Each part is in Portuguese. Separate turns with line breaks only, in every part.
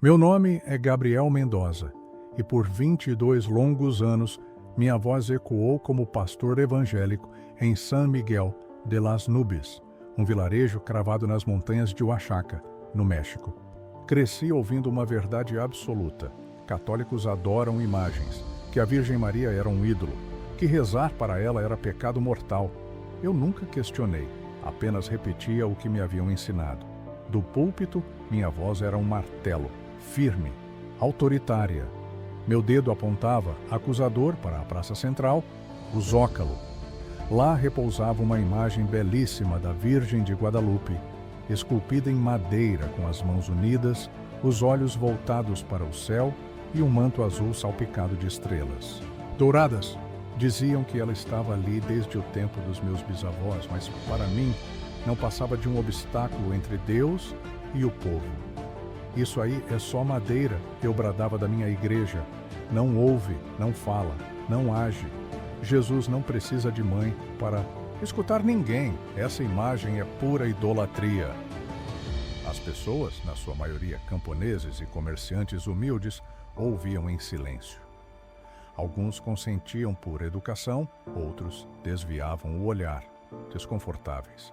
Meu nome é Gabriel Mendoza e por 22 longos anos minha voz ecoou como pastor evangélico em San Miguel de las Nubes, um vilarejo cravado nas montanhas de Oaxaca, no México. Cresci ouvindo uma verdade absoluta. Católicos adoram imagens, que a Virgem Maria era um ídolo, que rezar para ela era pecado mortal. Eu nunca questionei, apenas repetia o que me haviam ensinado. Do púlpito, minha voz era um martelo, firme, autoritária. Meu dedo apontava, acusador, para a Praça Central, o Zócalo. Lá repousava uma imagem belíssima da Virgem de Guadalupe, esculpida em madeira com as mãos unidas, os olhos voltados para o céu e um manto azul salpicado de estrelas douradas. Diziam que ela estava ali desde o tempo dos meus bisavós, mas para mim não passava de um obstáculo entre Deus e o povo. Isso aí é só madeira, eu bradava da minha igreja. Não ouve, não fala, não age. Jesus não precisa de mãe para escutar ninguém. Essa imagem é pura idolatria. As pessoas, na sua maioria camponeses e comerciantes humildes, ouviam em silêncio. Alguns consentiam por educação, outros desviavam o olhar, desconfortáveis.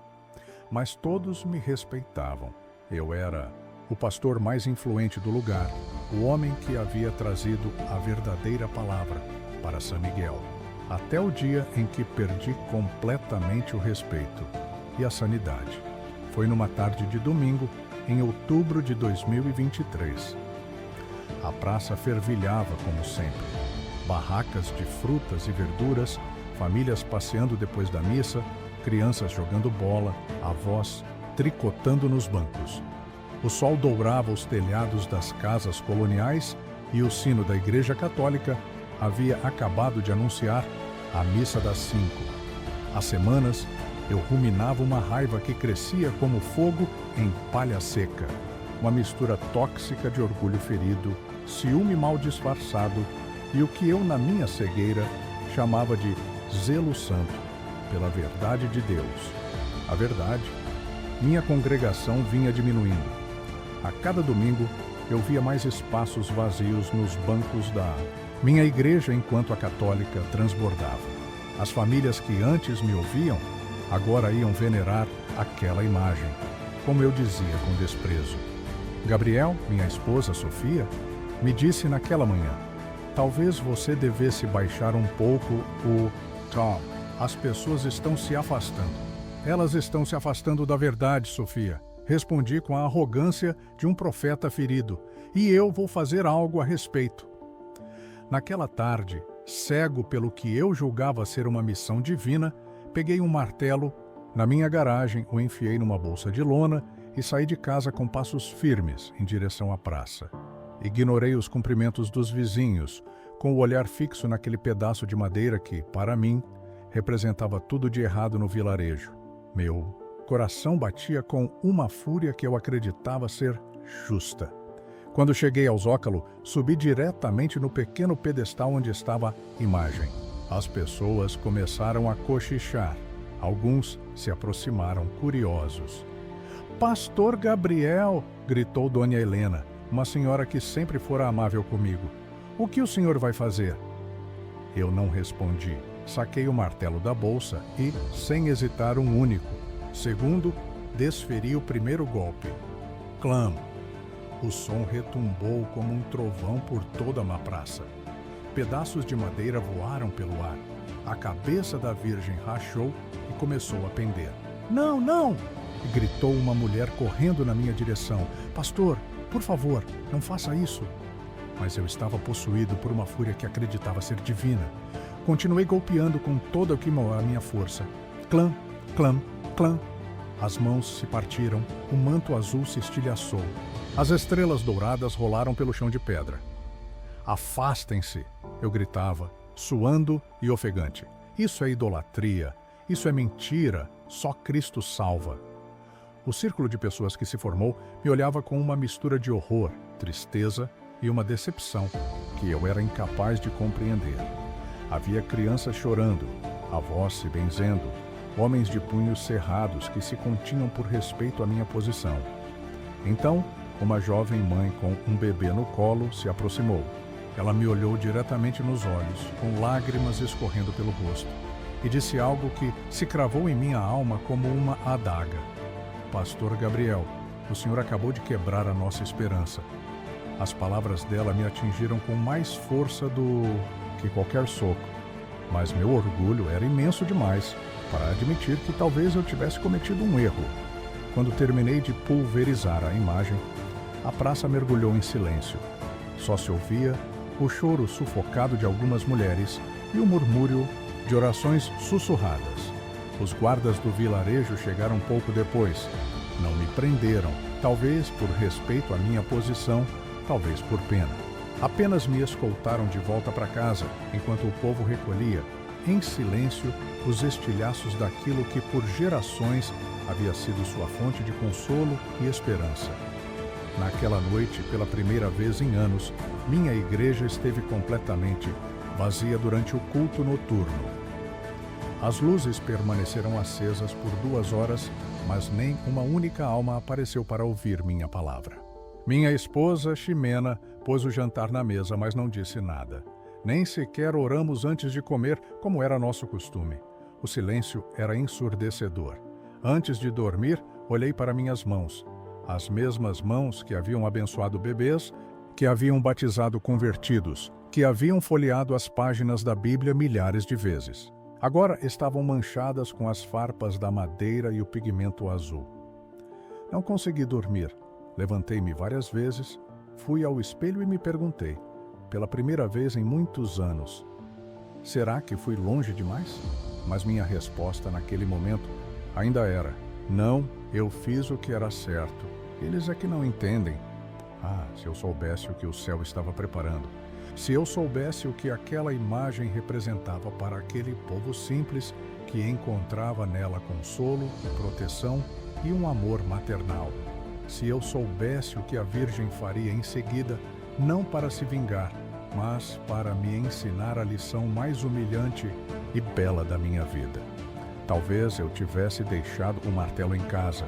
Mas todos me respeitavam. Eu era o pastor mais influente do lugar, o homem que havia trazido a verdadeira palavra para San Miguel, até o dia em que perdi completamente o respeito e a sanidade. Foi numa tarde de domingo, em outubro de 2023. A praça fervilhava como sempre. Barracas de frutas e verduras, famílias passeando depois da missa, crianças jogando bola, avós tricotando nos bancos. O sol dourava os telhados das casas coloniais e o sino da Igreja Católica havia acabado de anunciar a missa das 5. Há semanas, eu ruminava uma raiva que crescia como fogo em palha seca, uma mistura tóxica de orgulho ferido, ciúme mal disfarçado e o que eu, na minha cegueira, chamava de zelo santo, pela verdade de Deus. A verdade, minha congregação vinha diminuindo. A cada domingo, eu via mais espaços vazios nos bancos da minha igreja, enquanto a católica transbordava. As famílias que antes me ouviam, agora iam venerar aquela imagem, como eu dizia com desprezo. Gabriel, minha esposa Sofia, me disse naquela manhã: talvez você devesse baixar um pouco o tom. As pessoas estão se afastando. Elas estão se afastando da verdade, Sofia. Respondi com a arrogância de um profeta ferido. E eu vou fazer algo a respeito. Naquela tarde, cego pelo que eu julgava ser uma missão divina, peguei um martelo na minha garagem, o enfiei numa bolsa de lona e saí de casa com passos firmes em direção à praça. Ignorei os cumprimentos dos vizinhos, com o olhar fixo naquele pedaço de madeira que, para mim, representava tudo de errado no vilarejo. Meu coração batia com uma fúria que eu acreditava ser justa. Quando cheguei ao Zócalo, subi diretamente no pequeno pedestal onde estava a imagem. As pessoas começaram a cochichar. Alguns se aproximaram curiosos. "Pastor Gabriel!" gritou Dona Helena, uma senhora que sempre fora amável comigo. "O que o senhor vai fazer?" Eu não respondi. Saquei o martelo da bolsa e, sem hesitar um único segundo, desferi o primeiro golpe. Clam! O som retumbou como um trovão por toda uma praça. Pedaços de madeira voaram pelo ar. A cabeça da Virgem rachou e começou a pender. "Não, não!" gritou uma mulher correndo na minha direção. "Pastor, por favor, não faça isso." Mas eu estava possuído por uma fúria que acreditava ser divina. Continuei golpeando com toda a minha força. Clã, clã, clã. As mãos se partiram, o manto azul se estilhaçou. As estrelas douradas rolaram pelo chão de pedra. "Afastem-se!" eu gritava, suando e ofegante. "Isso é idolatria, isso é mentira, só Cristo salva." O círculo de pessoas que se formou me olhava com uma mistura de horror, tristeza e uma decepção que eu era incapaz de compreender. Havia crianças chorando, avós se benzendo, homens de punhos cerrados que se continham por respeito à minha posição. Então, uma jovem mãe com um bebê no colo se aproximou. Ela me olhou diretamente nos olhos, com lágrimas escorrendo pelo rosto, e disse algo que se cravou em minha alma como uma adaga. Pastor Gabriel, o senhor acabou de quebrar a nossa esperança. As palavras dela me atingiram com mais força do que qualquer soco, mas meu orgulho era imenso demais para admitir que talvez eu tivesse cometido um erro. Quando terminei de pulverizar a imagem, a praça mergulhou em silêncio. Só se ouvia o choro sufocado de algumas mulheres e o murmúrio de orações sussurradas. Os guardas do vilarejo chegaram pouco depois. Não me prenderam, talvez por respeito à minha posição, talvez por pena. Apenas me escoltaram de volta para casa, enquanto o povo recolhia, em silêncio, os estilhaços daquilo que por gerações havia sido sua fonte de consolo e esperança. Naquela noite, pela primeira vez em anos, minha igreja esteve completamente vazia durante o culto noturno. As luzes permaneceram acesas por 2 horas, mas nem uma única alma apareceu para ouvir minha palavra. Minha esposa, Ximena, pôs o jantar na mesa, mas não disse nada. Nem sequer oramos antes de comer, como era nosso costume. O silêncio era ensurdecedor. Antes de dormir, olhei para minhas mãos. As mesmas mãos que haviam abençoado bebês, que haviam batizado convertidos, que haviam folheado as páginas da Bíblia milhares de vezes. Agora estavam manchadas com as farpas da madeira e o pigmento azul. Não consegui dormir. Levantei-me várias vezes, fui ao espelho e me perguntei, pela primeira vez em muitos anos, será que fui longe demais? Mas minha resposta naquele momento ainda era, não, eu fiz o que era certo. Eles é que não entendem. Ah, se eu soubesse o que o céu estava preparando. Se eu soubesse o que aquela imagem representava para aquele povo simples que encontrava nela consolo, proteção e um amor maternal. Se eu soubesse o que a Virgem faria em seguida, não para se vingar, mas para me ensinar a lição mais humilhante e bela da minha vida. Talvez eu tivesse deixado o martelo em casa.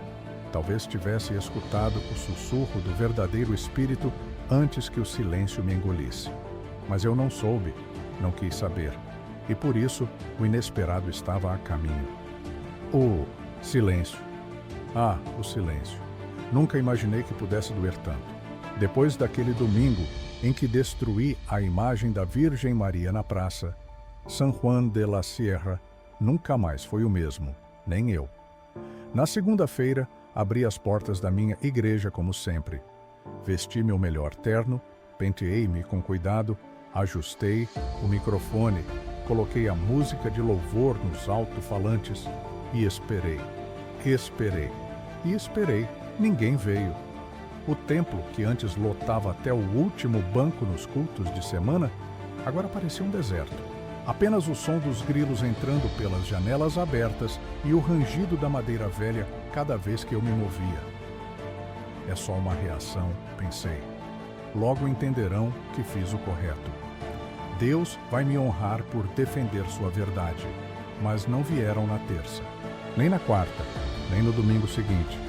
Talvez tivesse escutado o sussurro do verdadeiro Espírito antes que o silêncio me engolisse. Mas eu não soube, não quis saber. E por isso, o inesperado estava a caminho. O silêncio. Ah, o silêncio. Nunca imaginei que pudesse doer tanto. Depois daquele domingo em que destruí a imagem da Virgem Maria na praça, San Juan de la Sierra nunca mais foi o mesmo, nem eu. Na segunda-feira, abri as portas da minha igreja como sempre. Vesti meu melhor terno, penteei-me com cuidado, ajustei o microfone, coloquei a música de louvor nos alto-falantes e esperei. Esperei. E esperei. Ninguém veio. O templo, que antes lotava até o último banco nos cultos de semana, agora parecia um deserto. Apenas o som dos grilos entrando pelas janelas abertas e o rangido da madeira velha cada vez que eu me movia. É só uma reação, pensei. Logo entenderão que fiz o correto. Deus vai me honrar por defender sua verdade, mas não vieram na terça, nem na quarta, nem no domingo seguinte.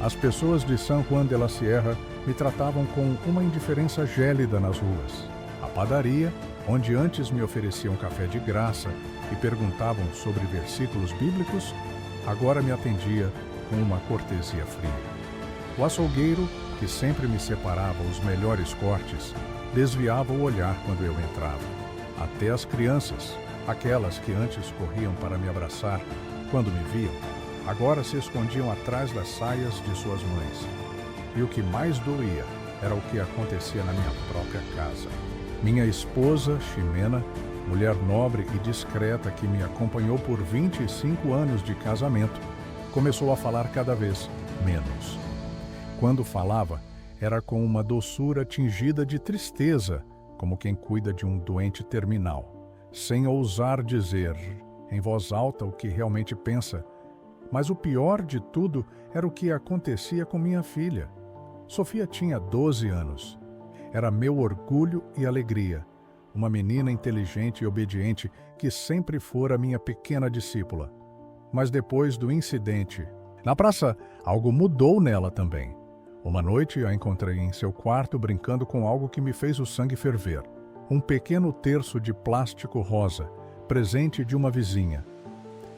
As pessoas de San Juan de la Sierra me tratavam com uma indiferença gélida nas ruas. A padaria, onde antes me ofereciam café de graça e perguntavam sobre versículos bíblicos, agora me atendia com uma cortesia fria. O açougueiro, que sempre me separava os melhores cortes, desviava o olhar quando eu entrava. Até as crianças, aquelas que antes corriam para me abraçar quando me viam, agora se escondiam atrás das saias de suas mães. E o que mais doía era o que acontecia na minha própria casa. Minha esposa, Ximena, mulher nobre e discreta que me acompanhou por 25 anos de casamento, começou a falar cada vez menos. Quando falava, era com uma doçura tingida de tristeza, como quem cuida de um doente terminal, sem ousar dizer em voz alta o que realmente pensa. Mas o pior de tudo era o que acontecia com minha filha. Sofia tinha 12 anos. Era meu orgulho e alegria. Uma menina inteligente e obediente que sempre fora minha pequena discípula. Mas depois do incidente, na praça, algo mudou nela também. Uma noite a encontrei em seu quarto brincando com algo que me fez o sangue ferver. Um pequeno terço de plástico rosa, presente de uma vizinha.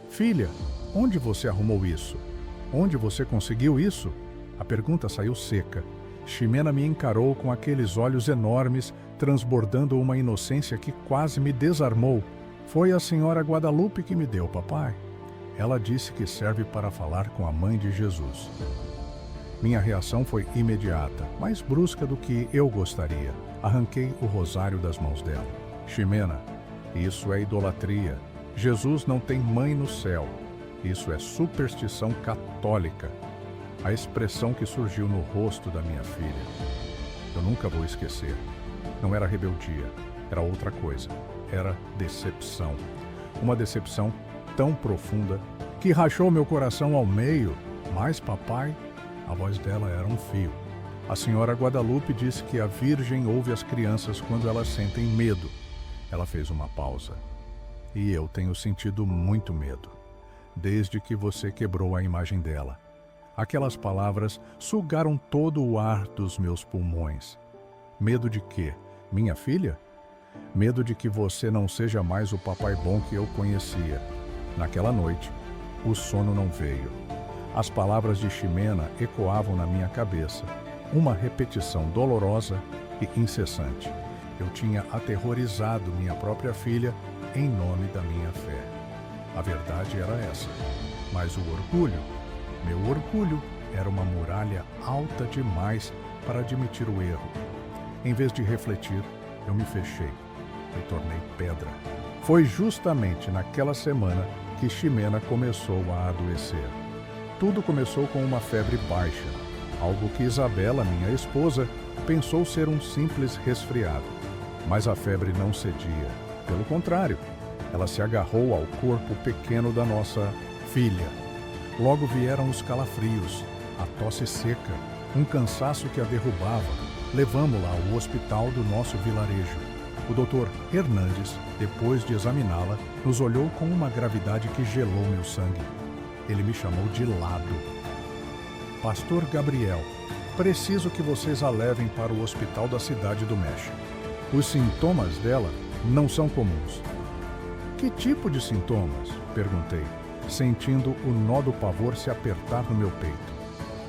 Filha, onde você arrumou isso? Onde você conseguiu isso? A pergunta saiu seca. Ximena me encarou com aqueles olhos enormes, transbordando uma inocência que quase me desarmou. Foi a senhora Guadalupe que me deu, papai. Ela disse que serve para falar com a mãe de Jesus. Minha reação foi imediata, mais brusca do que eu gostaria. Arranquei o rosário das mãos dela. Ximena, isso é idolatria. Jesus não tem mãe no céu. Isso é superstição católica. A expressão que surgiu no rosto da minha filha. Eu nunca vou esquecer. Não era rebeldia, era outra coisa. Era decepção. Uma decepção tão profunda que rachou meu coração ao meio. Mas, papai, a voz dela era um fio. A senhora Guadalupe disse que a Virgem ouve as crianças quando elas sentem medo. Ela fez uma pausa. E eu tenho sentido muito medo, desde que você quebrou a imagem dela. Aquelas palavras sugaram todo o ar dos meus pulmões. Medo de quê? Minha filha? Medo de que você não seja mais o papai bom que eu conhecia. Naquela noite, o sono não veio. As palavras de Ximena ecoavam na minha cabeça, uma repetição dolorosa e incessante. Eu tinha aterrorizado minha própria filha em nome da minha fé. A verdade era essa. Mas o orgulho, meu orgulho, era uma muralha alta demais para admitir o erro. Em vez de refletir, eu me fechei, me tornei pedra. Foi justamente naquela semana que Ximena começou a adoecer. Tudo começou com uma febre baixa, algo que Isabela, minha esposa, pensou ser um simples resfriado. Mas a febre não cedia. Pelo contrário, ela se agarrou ao corpo pequeno da nossa filha. Logo vieram os calafrios, a tosse seca, um cansaço que a derrubava. Levamo-la ao hospital do nosso vilarejo. O Dr. Hernandes, depois de examiná-la, nos olhou com uma gravidade que gelou meu sangue. Ele me chamou de lado. Pastor Gabriel, preciso que vocês a levem para o hospital da cidade do México. Os sintomas dela não são comuns. Que tipo de sintomas? Perguntei, sentindo o nó do pavor se apertar no meu peito.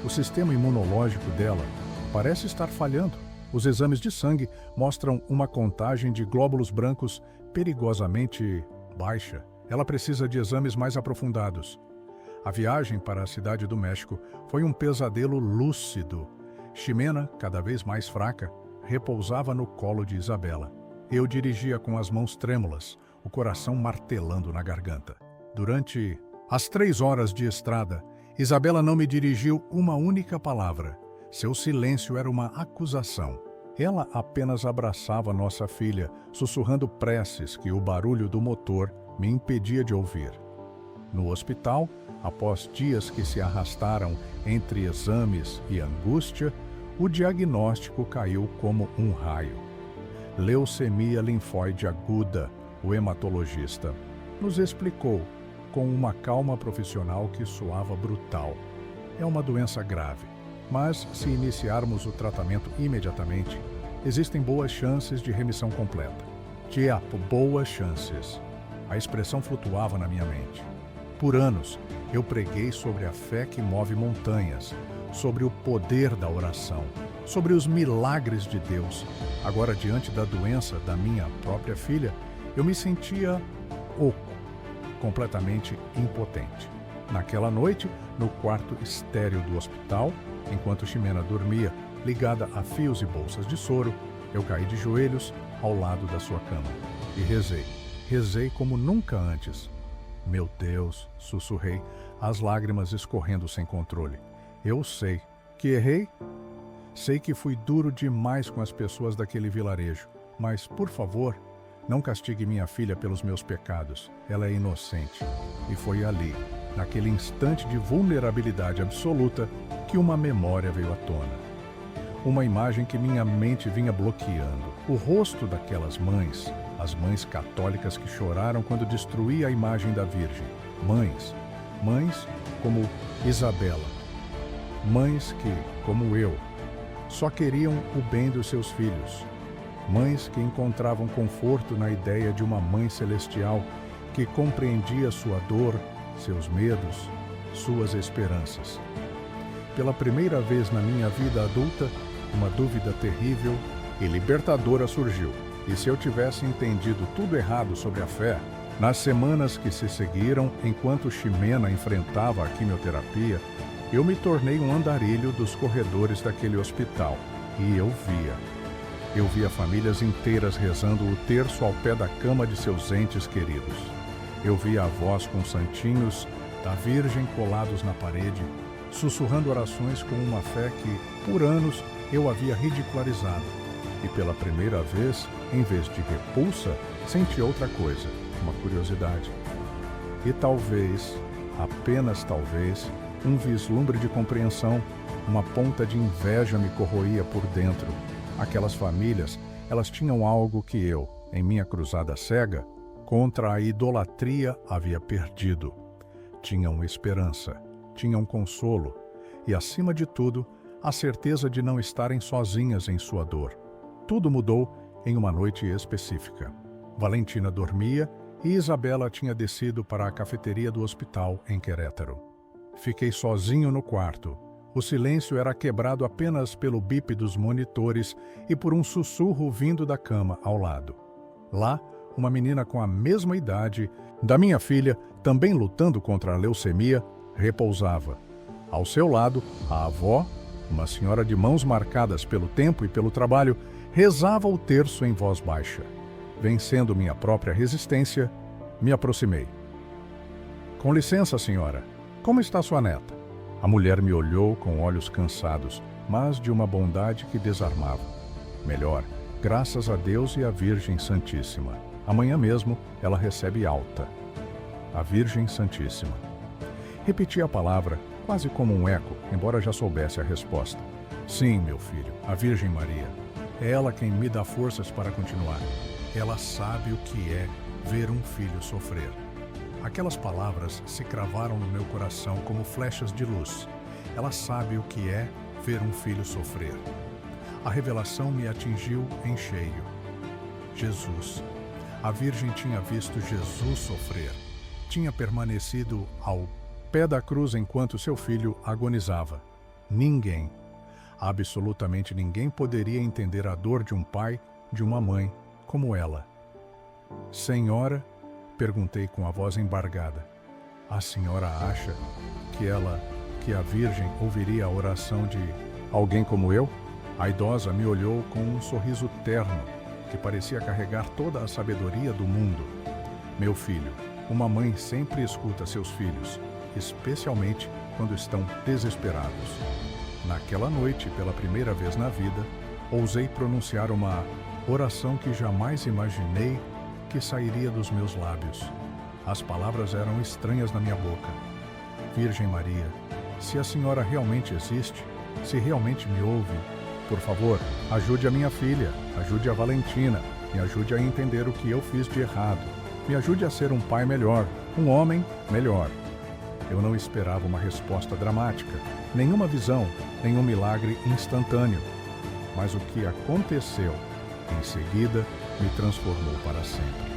O sistema imunológico dela parece estar falhando. Os exames de sangue mostram uma contagem de glóbulos brancos perigosamente baixa. Ela precisa de exames mais aprofundados. A viagem para a cidade do México foi um pesadelo lúcido. Ximena, cada vez mais fraca, repousava no colo de Isabela. Eu dirigia com as mãos trêmulas, o coração martelando na garganta. Durante as 3 horas de estrada, Isabela não me dirigiu uma única palavra. Seu silêncio era uma acusação. Ela apenas abraçava nossa filha, sussurrando preces que o barulho do motor me impedia de ouvir. No hospital, após dias que se arrastaram entre exames e angústia, o diagnóstico caiu como um raio. Leucemia linfóide aguda, o hematologista nos explicou com uma calma profissional que soava brutal. É uma doença grave, mas se iniciarmos o tratamento imediatamente, existem boas chances de remissão completa. Diabo, boas chances. A expressão flutuava na minha mente. Por anos, eu preguei sobre a fé que move montanhas, sobre o poder da oração, sobre os milagres de Deus. Agora, diante da doença da minha própria filha, eu me sentia oco, completamente impotente. Naquela noite, no quarto estéril do hospital, enquanto Ximena dormia, ligada a fios e bolsas de soro, eu caí de joelhos ao lado da sua cama e rezei. Rezei como nunca antes. Meu Deus, sussurrei, as lágrimas escorrendo sem controle. Eu sei que errei. Sei que fui duro demais com as pessoas daquele vilarejo, mas, por favor, não castigue minha filha pelos meus pecados. Ela é inocente. E foi ali, naquele instante de vulnerabilidade absoluta, que uma memória veio à tona. Uma imagem que minha mente vinha bloqueando. O rosto daquelas mães, as mães católicas que choraram quando destruí a imagem da Virgem. Mães como Isabela. Mães que, como eu, só queriam o bem dos seus filhos. Mães que encontravam conforto na ideia de uma mãe celestial que compreendia sua dor, seus medos, suas esperanças. Pela primeira vez na minha vida adulta, uma dúvida terrível e libertadora surgiu. E se eu tivesse entendido tudo errado sobre a fé, nas semanas que se seguiram, enquanto Ximena enfrentava a quimioterapia, eu me tornei um andarilho dos corredores daquele hospital. E eu via. Eu via famílias inteiras rezando o terço ao pé da cama de seus entes queridos. Eu via avós com santinhos da Virgem colados na parede, sussurrando orações com uma fé que, por anos, eu havia ridicularizado. E pela primeira vez, em vez de repulsa, senti outra coisa, uma curiosidade. E talvez, apenas talvez, um vislumbre de compreensão, uma ponta de inveja me corroía por dentro. Aquelas famílias, elas tinham algo que eu, em minha cruzada cega, contra a idolatria havia perdido. Tinham esperança, tinham consolo e, acima de tudo, a certeza de não estarem sozinhas em sua dor. Tudo mudou em uma noite específica. Valentina dormia e Isabela tinha descido para a cafeteria do hospital em Querétaro. Fiquei sozinho no quarto. O silêncio era quebrado apenas pelo bip dos monitores e por um sussurro vindo da cama ao lado. Lá, uma menina com a mesma idade da minha filha, também lutando contra a leucemia, repousava. Ao seu lado, a avó, uma senhora de mãos marcadas pelo tempo e pelo trabalho, rezava o terço em voz baixa. Vencendo minha própria resistência, me aproximei. Com licença, senhora. Como está sua neta? A mulher me olhou com olhos cansados, mas de uma bondade que desarmava. Melhor, graças a Deus e à Virgem Santíssima. Amanhã mesmo ela recebe alta. A Virgem Santíssima. Repeti a palavra, quase como um eco, embora já soubesse a resposta. Sim, meu filho, a Virgem Maria. É ela quem me dá forças para continuar. Ela sabe o que é ver um filho sofrer. Aquelas palavras se cravaram no meu coração como flechas de luz. Ela sabe o que é ver um filho sofrer. A revelação me atingiu em cheio. Jesus. A Virgem tinha visto Jesus sofrer. Tinha permanecido ao pé da cruz enquanto seu filho agonizava. Ninguém, absolutamente ninguém poderia entender a dor de um pai, de uma mãe, como ela. Senhora, perguntei com a voz embargada, a senhora acha que a Virgem ouviria a oração de alguém como eu? A idosa me olhou com um sorriso terno, que parecia carregar toda a sabedoria do mundo. Meu filho, uma mãe sempre escuta seus filhos, especialmente quando estão desesperados. Naquela noite, pela primeira vez na vida, ousei pronunciar uma oração que jamais imaginei que sairia dos meus lábios. As palavras eram estranhas na minha boca. Virgem Maria, se a senhora realmente existe, se realmente me ouve, por favor, ajude a minha filha, ajude a Valentina, me ajude a entender o que eu fiz de errado. Me ajude a ser um pai melhor, um homem melhor. Eu não esperava uma resposta dramática, nenhuma visão, nenhum milagre instantâneo. Mas o que aconteceu, em seguida, me transformou para sempre.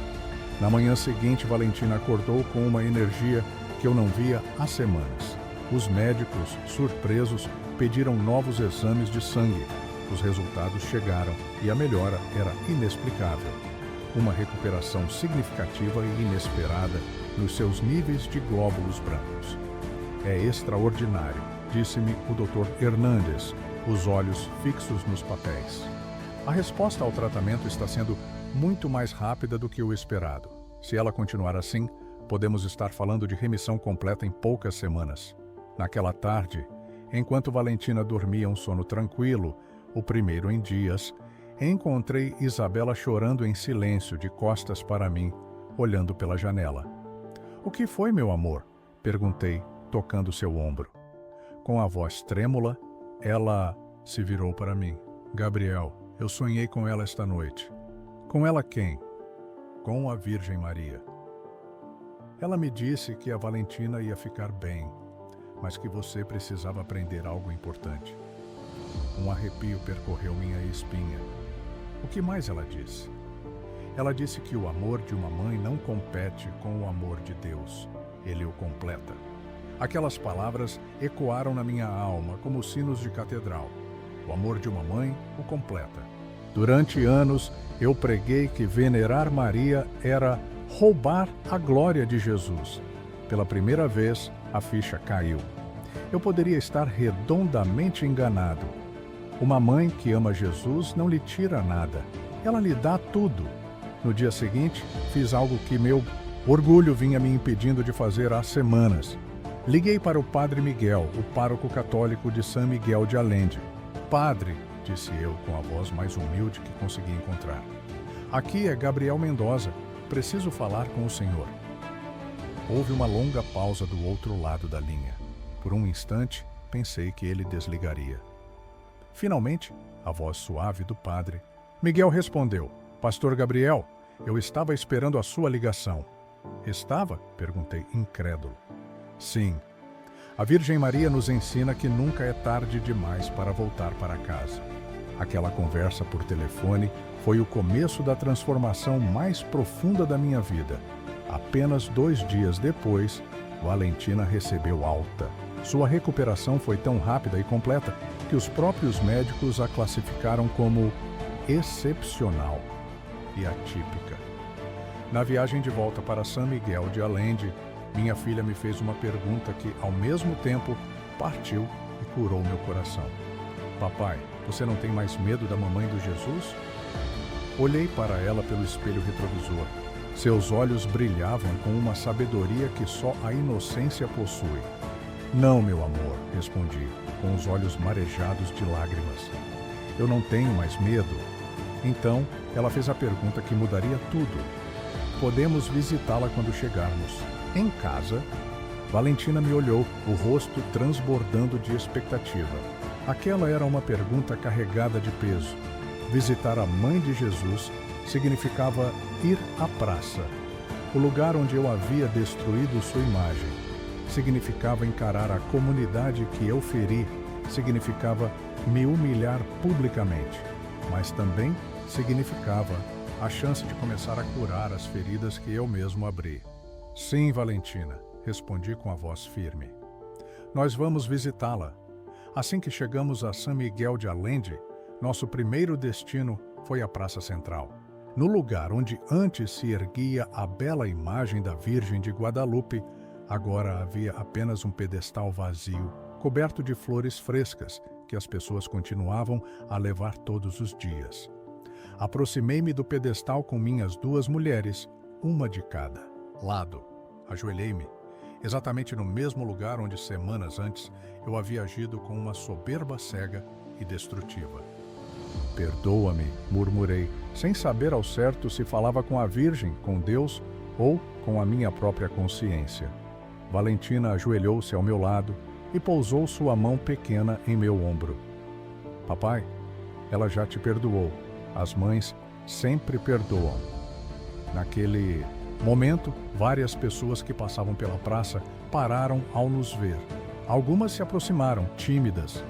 Na manhã seguinte, Valentina acordou com uma energia que eu não via há semanas. Os médicos, surpresos, pediram novos exames de sangue. Os resultados chegaram e a melhora era inexplicável. Uma recuperação significativa e inesperada nos seus níveis de glóbulos brancos. É extraordinário, disse-me o Dr. Hernandes, os olhos fixos nos papéis. A resposta ao tratamento está sendo muito mais rápida do que o esperado. Se ela continuar assim, podemos estar falando de remissão completa em poucas semanas. Naquela tarde, enquanto Valentina dormia um sono tranquilo, o primeiro em dias, encontrei Isabela chorando em silêncio de costas para mim, olhando pela janela. "O que foi, meu amor?" perguntei, tocando seu ombro. Com a voz trêmula, ela se virou para mim. "Gabriel, eu sonhei com ela esta noite." "Com ela quem?" "Com a Virgem Maria." Ela me disse que a Valentina ia ficar bem. mas que você precisava aprender algo importante. Um arrepio percorreu minha espinha. O que mais ela disse? Ela disse que o amor de uma mãe não compete com o amor de Deus. Ele o completa. Aquelas palavras ecoaram na minha alma como sinos de catedral. O amor de uma mãe o completa. Durante anos, eu preguei que venerar Maria era roubar a glória de Jesus. Pela primeira vez, a ficha caiu. Eu poderia estar redondamente enganado. Uma mãe que ama Jesus não lhe tira nada. Ela lhe dá tudo. No dia seguinte, fiz algo que meu orgulho vinha me impedindo de fazer há semanas. Liguei para o Padre Miguel, o pároco católico de San Miguel de Allende. Padre, disse eu com a voz mais humilde que consegui encontrar. Aqui é Gabriel Mendoza. Preciso falar com o senhor. Houve uma longa pausa do outro lado da linha. Por um instante, pensei que ele desligaria. Finalmente, a voz suave do padre. Miguel respondeu. Pastor Gabriel, eu estava esperando a sua ligação. Estava? Perguntei, incrédulo. Sim. A Virgem Maria nos ensina que nunca é tarde demais para voltar para casa. Aquela conversa por telefone foi o começo da transformação mais profunda da minha vida. Apenas 2 dias depois, Valentina recebeu alta. Sua recuperação foi tão rápida e completa que os próprios médicos a classificaram como excepcional e atípica. Na viagem de volta para San Miguel de Allende, minha filha me fez uma pergunta que, ao mesmo tempo, partiu e curou meu coração. Papai, você não tem mais medo da mamãe do Jesus? Olhei para ela pelo espelho retrovisor. Seus olhos brilhavam com uma sabedoria que só a inocência possui. Não, meu amor, respondi, com os olhos marejados de lágrimas. Eu não tenho mais medo. Então, ela fez a pergunta que mudaria tudo. Podemos visitá-la quando chegarmos. Em casa, Valentina me olhou, o rosto transbordando de expectativa. Aquela era uma pergunta carregada de peso. Visitar a mãe de Jesus significava ir à praça, o lugar onde eu havia destruído sua imagem. Significava encarar a comunidade que eu feri, significava me humilhar publicamente, mas também significava a chance de começar a curar as feridas que eu mesmo abri. Sim, Valentina, respondi com a voz firme. Nós vamos visitá-la. Assim que chegamos a San Miguel de Allende, nosso primeiro destino foi a Praça Central. No lugar onde antes se erguia a bela imagem da Virgem de Guadalupe, agora havia apenas um pedestal vazio, coberto de flores frescas, que as pessoas continuavam a levar todos os dias. Aproximei-me do pedestal com minhas 2 mulheres, uma de cada lado. Ajoelhei-me, exatamente no mesmo lugar onde semanas antes eu havia agido com uma soberba cega e destrutiva. Perdoa-me, murmurei, sem saber ao certo se falava com a Virgem, com Deus ou com a minha própria consciência. Valentina ajoelhou-se ao meu lado e pousou sua mão pequena em meu ombro. Papai, ela já te perdoou. As mães sempre perdoam. Naquele momento, várias pessoas que passavam pela praça pararam ao nos ver. Algumas se aproximaram, tímidas.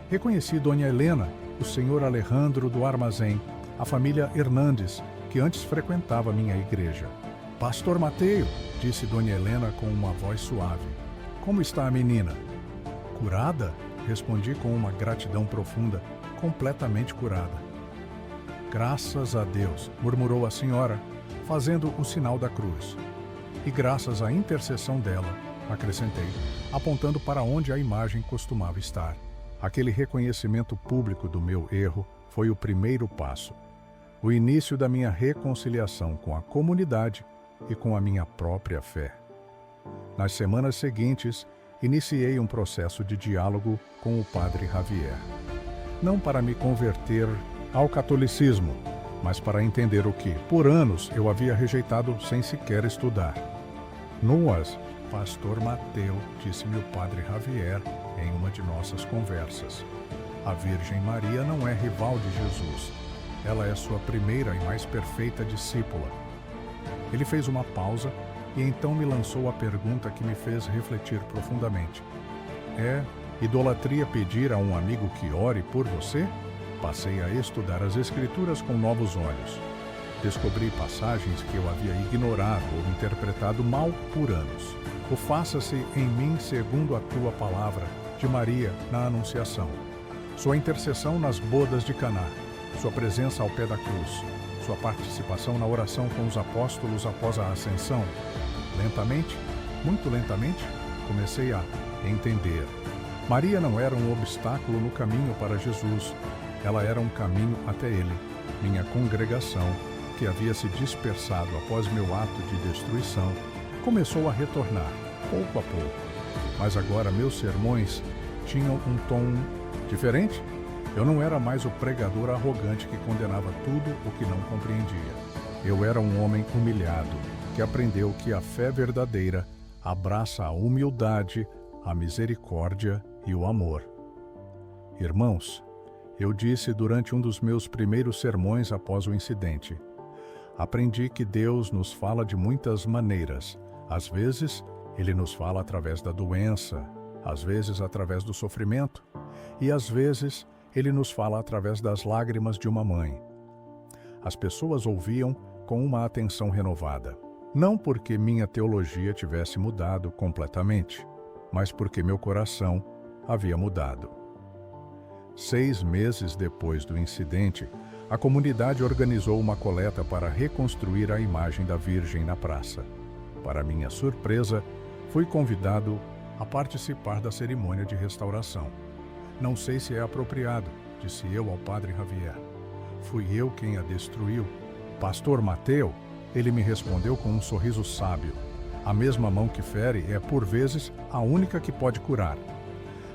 Reconheci Dona Helena, o senhor Alejandro do armazém, a família Hernandes, que antes frequentava minha igreja. Pastor Mateio, disse Dona Helena com uma voz suave. Como está a menina? Curada? Respondi com uma gratidão profunda, completamente curada. Graças a Deus, murmurou a senhora, fazendo o sinal da cruz. E graças à intercessão dela, acrescentei, apontando para onde a imagem costumava estar. Aquele reconhecimento público do meu erro foi o primeiro passo, o início da minha reconciliação com a comunidade e com a minha própria fé. Nas semanas seguintes, iniciei um processo de diálogo com o Padre Javier. Não para me converter ao catolicismo, mas para entender o que, por anos, eu havia rejeitado sem sequer estudar. Nós, Pastor Mateu, disse-me o Padre Javier em uma de nossas conversas. A Virgem Maria não é rival de Jesus. Ela é sua primeira e mais perfeita discípula. Ele fez uma pausa e então me lançou a pergunta que me fez refletir profundamente. é idolatria pedir a um amigo que ore por você? Passei a estudar as Escrituras com novos olhos. Descobri passagens que eu havia ignorado ou interpretado mal por anos. O faça-se em mim segundo a tua palavra, de Maria na Anunciação. Sua intercessão nas bodas de Caná, sua presença ao pé da cruz, sua participação na oração com os apóstolos após a ascensão. Lentamente, muito lentamente, comecei a entender. Maria não era um obstáculo no caminho para Jesus, ela era um caminho até ele. Minha congregação, que havia se dispersado após meu ato de destruição, começou a retornar, pouco a pouco. Mas agora meus sermões tinham um tom diferente. Eu não era mais o pregador arrogante que condenava tudo o que não compreendia. Eu era um homem humilhado, que aprendeu que a fé verdadeira abraça a humildade, a misericórdia e o amor. Irmãos, eu disse durante um dos meus primeiros sermões após o incidente, aprendi que Deus nos fala de muitas maneiras. Às vezes, Ele nos fala através da doença, às vezes através do sofrimento, e às vezes Ele nos fala através das lágrimas de uma mãe. As pessoas ouviam com uma atenção renovada, não porque minha teologia tivesse mudado completamente, mas porque meu coração havia mudado. 6 meses depois do incidente, a comunidade organizou uma coleta para reconstruir a imagem da Virgem na praça. Para minha surpresa, fui convidado a participar da cerimônia de restauração. Não sei se é apropriado, disse eu ao padre Javier. Fui eu quem a destruiu. Pastor Mateu, ele me respondeu com um sorriso sábio. A mesma mão que fere é, por vezes, a única que pode curar.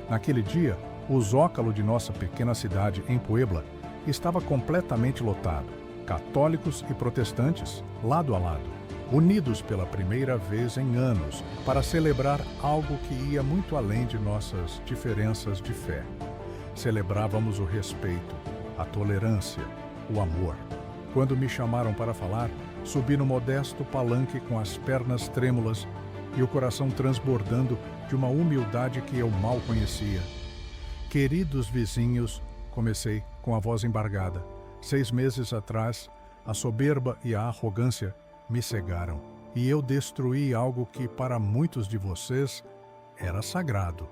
Naquele dia, o zócalo de nossa pequena cidade, em Puebla, estava completamente lotado. Católicos e protestantes, lado a lado, unidos pela primeira vez em anos para celebrar algo que ia muito além de nossas diferenças de fé. Celebrávamos o respeito, a tolerância, o amor. Quando me chamaram para falar, subi no modesto palanque com as pernas trêmulas e o coração transbordando de uma humildade que eu mal conhecia. Queridos vizinhos, comecei com a voz embargada. 6 meses atrás, a soberba e a arrogância me cegaram, e eu destruí algo que para muitos de vocês era sagrado.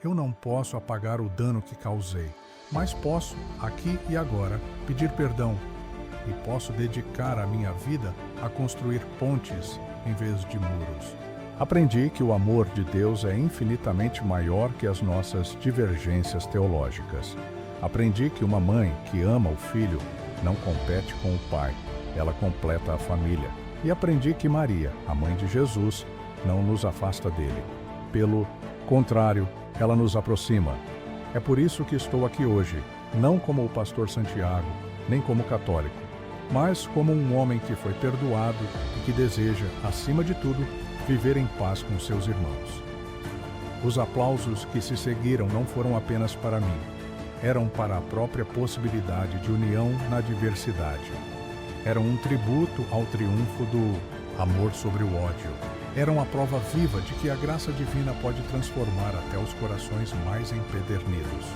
Eu não posso apagar o dano que causei, mas posso, aqui e agora, pedir perdão, e posso dedicar a minha vida a construir pontes em vez de muros. Aprendi que o amor de Deus é infinitamente maior que as nossas divergências teológicas. Aprendi que uma mãe que ama o filho não compete com o pai, ela completa a família. E aprendi que Maria, a mãe de Jesus, não nos afasta dele. Pelo contrário, ela nos aproxima. É por isso que estou aqui hoje, não como o pastor Santiago, nem como católico, mas como um homem que foi perdoado e que deseja, acima de tudo, viver em paz com seus irmãos. Os aplausos que se seguiram não foram apenas para mim, eram para a própria possibilidade de união na diversidade. Eram um tributo ao triunfo do amor sobre o ódio. Eram a prova viva de que a graça divina pode transformar até os corações mais empedernidos.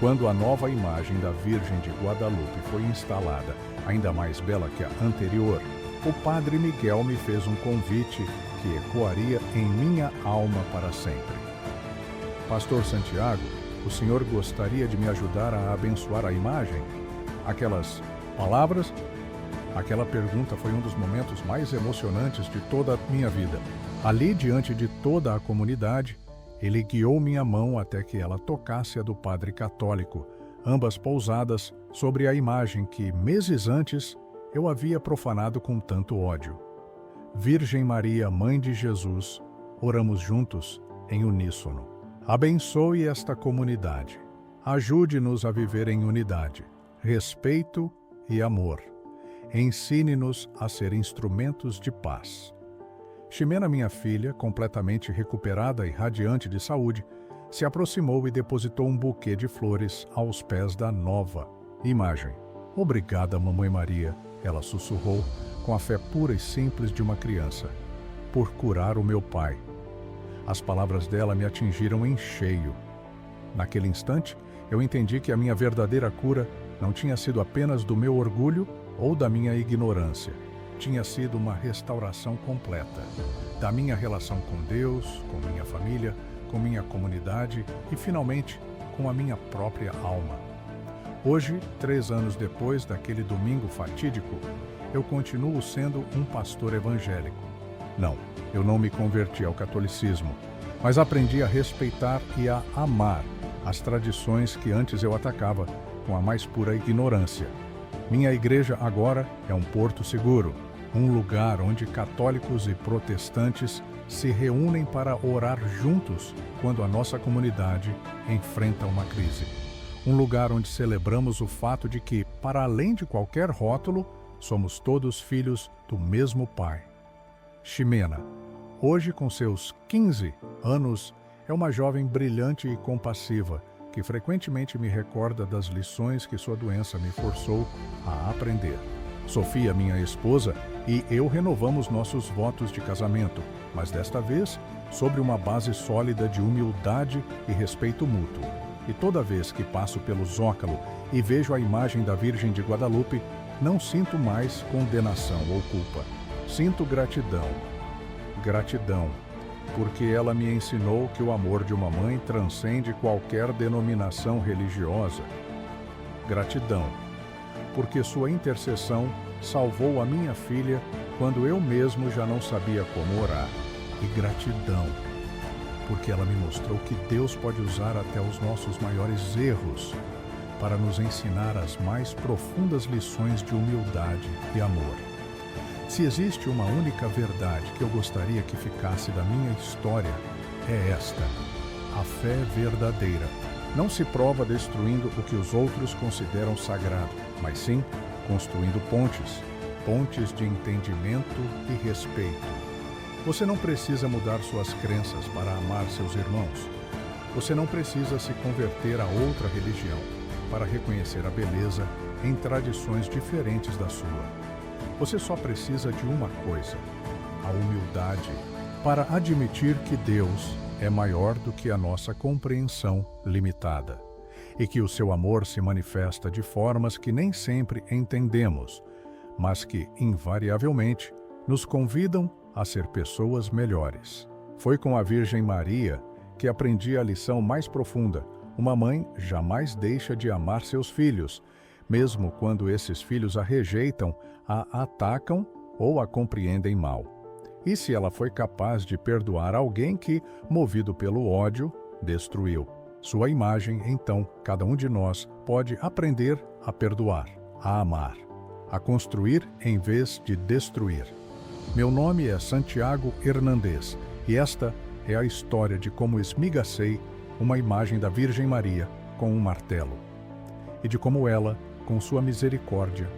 Quando a nova imagem da Virgem de Guadalupe foi instalada, ainda mais bela que a anterior, o padre Miguel me fez um convite que ecoaria em minha alma para sempre. Pastor Santiago, o senhor gostaria de me ajudar a abençoar a imagem? Aquelas palavras, aquela pergunta foi um dos momentos mais emocionantes de toda a minha vida. Ali, diante de toda a comunidade, ele guiou minha mão até que ela tocasse a do padre católico, ambas pousadas sobre a imagem que, meses antes, eu havia profanado com tanto ódio. Virgem Maria, Mãe de Jesus, oramos juntos em uníssono. Abençoe esta comunidade. Ajude-nos a viver em unidade, respeito e amor. Ensine-nos a ser instrumentos de paz. Ximena, minha filha, completamente recuperada e radiante de saúde, se aproximou e depositou um buquê de flores aos pés da nova imagem. Obrigada, Mamãe Maria, ela sussurrou, com a fé pura e simples de uma criança, por curar o meu pai. As palavras dela me atingiram em cheio. Naquele instante, eu entendi que a minha verdadeira cura não tinha sido apenas do meu orgulho ou da minha ignorância. Tinha sido uma restauração completa da minha relação com Deus, com minha família, com minha comunidade e, finalmente, com a minha própria alma. Hoje, 3 anos depois daquele domingo fatídico, eu continuo sendo um pastor evangélico. Não, eu não me converti ao catolicismo, mas aprendi a respeitar e a amar as tradições que antes eu atacava com a mais pura ignorância. Minha igreja agora é um porto seguro, um lugar onde católicos e protestantes se reúnem para orar juntos quando a nossa comunidade enfrenta uma crise. Um lugar onde celebramos o fato de que, para além de qualquer rótulo, somos todos filhos do mesmo Pai. Ximena, hoje com seus 15 anos, é uma jovem brilhante e compassiva que frequentemente me recorda das lições que sua doença me forçou a aprender. Sofia, minha esposa, e eu renovamos nossos votos de casamento, mas desta vez sobre uma base sólida de humildade e respeito mútuo. E toda vez que passo pelo Zócalo e vejo a imagem da Virgem de Guadalupe, não sinto mais condenação ou culpa. Sinto gratidão. Gratidão, porque ela me ensinou que o amor de uma mãe transcende qualquer denominação religiosa. Gratidão, porque sua intercessão salvou a minha filha quando eu mesmo já não sabia como orar. E gratidão, porque ela me mostrou que Deus pode usar até os nossos maiores erros para nos ensinar as mais profundas lições de humildade e amor. Se existe uma única verdade que eu gostaria que ficasse da minha história, é esta: a fé verdadeira não se prova destruindo o que os outros consideram sagrado, mas sim construindo pontes de entendimento e respeito. Você não precisa mudar suas crenças para amar seus irmãos. Você não precisa se converter a outra religião para reconhecer a beleza em tradições diferentes da sua. Você só precisa de uma coisa: a humildade para admitir que Deus é maior do que a nossa compreensão limitada e que o seu amor se manifesta de formas que nem sempre entendemos, mas que, invariavelmente, nos convidam a ser pessoas melhores. Foi com a Virgem Maria que aprendi a lição mais profunda: uma mãe jamais deixa de amar seus filhos, mesmo quando esses filhos a rejeitam, a atacam ou a compreendem mal. E se ela foi capaz de perdoar alguém que, movido pelo ódio, destruiu sua imagem, então cada um de nós pode aprender a perdoar, a amar, a construir em vez de destruir. Meu nome é Santiago Hernandes e esta é a história de como esmigacei uma imagem da Virgem Maria com um martelo e de como ela, com sua misericórdia,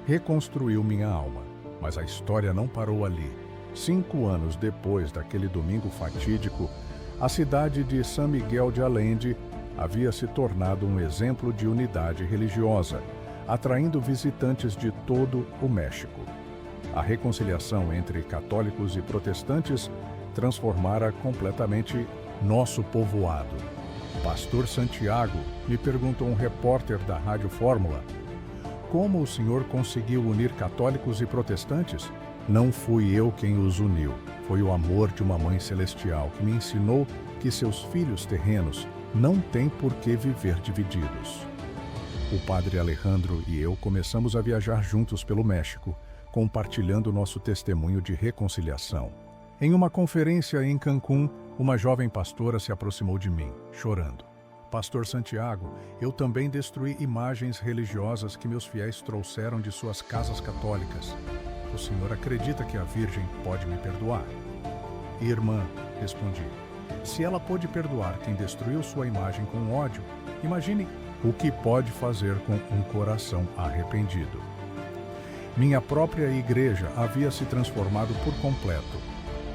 reconstruiu minha alma. Mas a história não parou ali. 5 anos depois daquele domingo fatídico, a cidade de San Miguel de Allende havia se tornado um exemplo de unidade religiosa, atraindo visitantes de todo o México. A reconciliação entre católicos e protestantes transformara completamente nosso povoado. Pastor Santiago, me perguntou um repórter da Rádio Fórmula, como o senhor conseguiu unir católicos e protestantes? Não fui eu quem os uniu. Foi o amor de uma mãe celestial que me ensinou que seus filhos terrenos não têm por que viver divididos. O padre Alejandro e eu começamos a viajar juntos pelo México, compartilhando nosso testemunho de reconciliação. Em uma conferência em Cancún, uma jovem pastora se aproximou de mim, chorando. Pastor Santiago, eu também destruí imagens religiosas que meus fiéis trouxeram de suas casas católicas. O senhor acredita que a Virgem pode me perdoar? Irmã, respondi, se ela pôde perdoar quem destruiu sua imagem com ódio, imagine o que pode fazer com um coração arrependido. Minha própria igreja havia se transformado por completo.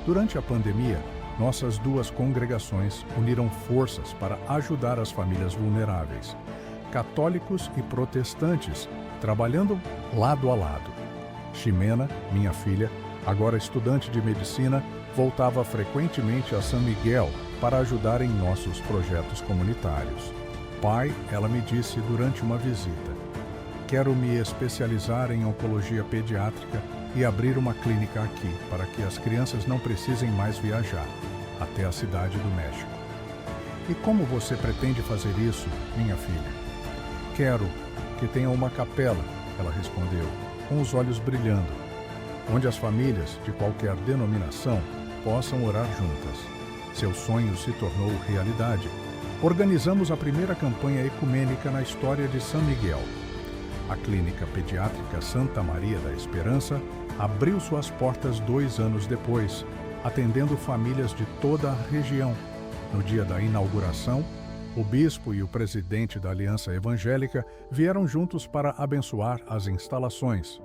Durante a pandemia, nossas 2 congregações uniram forças para ajudar as famílias vulneráveis, católicos e protestantes, trabalhando lado a lado. Ximena, minha filha, agora estudante de medicina, voltava frequentemente a San Miguel para ajudar em nossos projetos comunitários. Pai, ela me disse durante uma visita, quero me especializar em oncologia pediátrica e abrir uma clínica aqui, para que as crianças não precisem mais viajar até a cidade do México. E como você pretende fazer isso, minha filha? Quero que tenha uma capela, ela respondeu, com os olhos brilhando, onde as famílias de qualquer denominação possam orar juntas. Seu sonho se tornou realidade. Organizamos a primeira campanha ecumênica na história de San Miguel. A Clínica Pediátrica Santa Maria da Esperança abriu suas portas 2 anos depois, atendendo famílias de toda a região. No dia da inauguração, o bispo e o presidente da Aliança Evangélica vieram juntos para abençoar as instalações.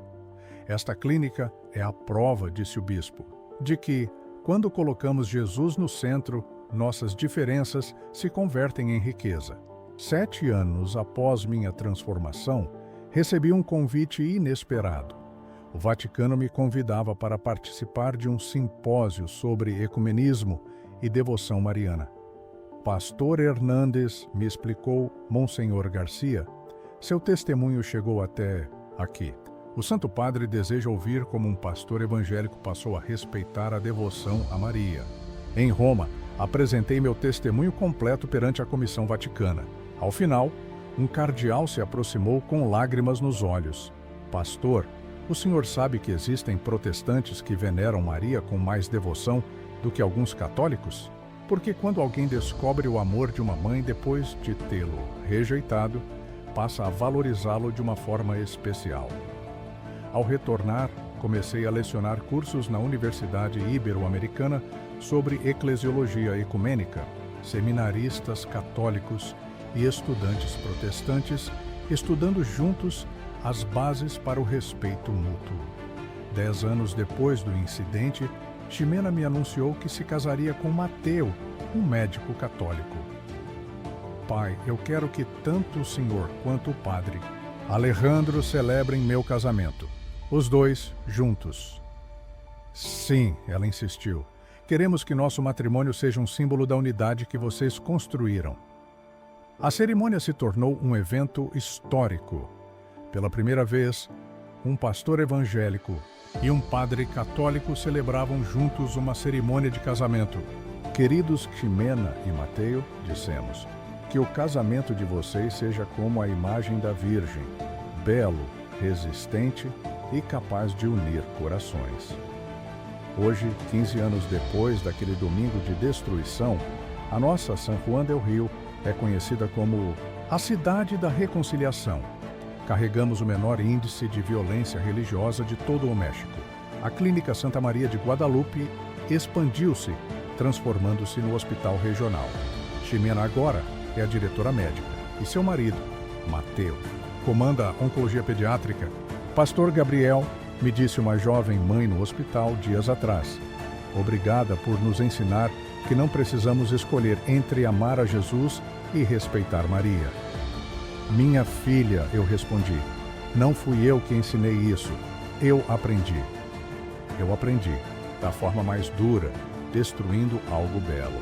Esta clínica é a prova, disse o bispo, de que, quando colocamos Jesus no centro, nossas diferenças se convertem em riqueza. 7 anos após minha transformação, recebi um convite inesperado. O Vaticano me convidava para participar de um simpósio sobre ecumenismo e devoção mariana. Pastor Hernandes me explicou, Monsenhor Garcia, seu testemunho chegou até aqui. O Santo Padre deseja ouvir como um pastor evangélico passou a respeitar a devoção a Maria. Em Roma, apresentei meu testemunho completo perante a Comissão Vaticana. Ao final, um cardeal se aproximou com lágrimas nos olhos. Pastor, o senhor sabe que existem protestantes que veneram Maria com mais devoção do que alguns católicos? Porque quando alguém descobre o amor de uma mãe depois de tê-lo rejeitado, passa a valorizá-lo de uma forma especial. Ao retornar, comecei a lecionar cursos na Universidade Ibero-Americana sobre eclesiologia ecumênica, seminaristas católicos e estudantes protestantes, estudando juntos as bases para o respeito mútuo. 10 anos depois do incidente, Ximena me anunciou que se casaria com Mateu, um médico católico. Pai, eu quero que tanto o senhor quanto o padre Alejandro celebrem meu casamento. Os dois juntos. Sim, ela insistiu. Queremos que nosso matrimônio seja um símbolo da unidade que vocês construíram. A cerimônia se tornou um evento histórico. Pela primeira vez, um pastor evangélico e um padre católico celebravam juntos uma cerimônia de casamento. Queridos Ximena e Mateu, dissemos, que o casamento de vocês seja como a imagem da Virgem, belo, resistente e capaz de unir corações. Hoje, 15 anos depois daquele domingo de destruição, a nossa San Juan del Rio é conhecida como a cidade da reconciliação. Carregamos o menor índice de violência religiosa de todo o México. A Clínica Santa Maria de Guadalupe expandiu-se, transformando-se no hospital regional. Ximena agora é a diretora médica e seu marido, Mateu, comanda a oncologia pediátrica. Pastor Gabriel, me disse uma jovem mãe no hospital dias atrás. Obrigada por nos ensinar que não precisamos escolher entre amar a Jesus e respeitar Maria. Minha filha, eu respondi, não fui eu que ensinei isso, eu aprendi. Eu aprendi, da forma mais dura, destruindo algo belo.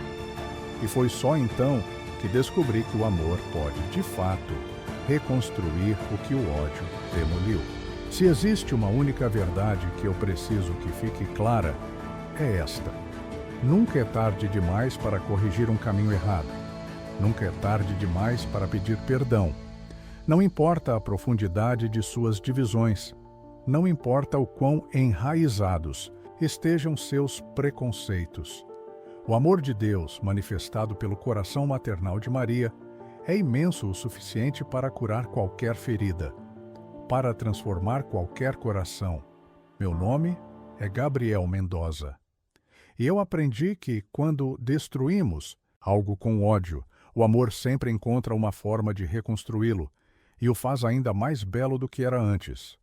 E foi só então que descobri que o amor pode, de fato, reconstruir o que o ódio demoliu. Se existe uma única verdade que eu preciso que fique clara, é esta. Nunca é tarde demais para corrigir um caminho errado. Nunca é tarde demais para pedir perdão. Não importa a profundidade de suas divisões. Não importa o quão enraizados estejam seus preconceitos. O amor de Deus, manifestado pelo coração maternal de Maria, é imenso o suficiente para curar qualquer ferida, para transformar qualquer coração. Meu nome é Gabriel Mendoza. E eu aprendi que, quando destruímos algo com ódio, o amor sempre encontra uma forma de reconstruí-lo e o faz ainda mais belo do que era antes.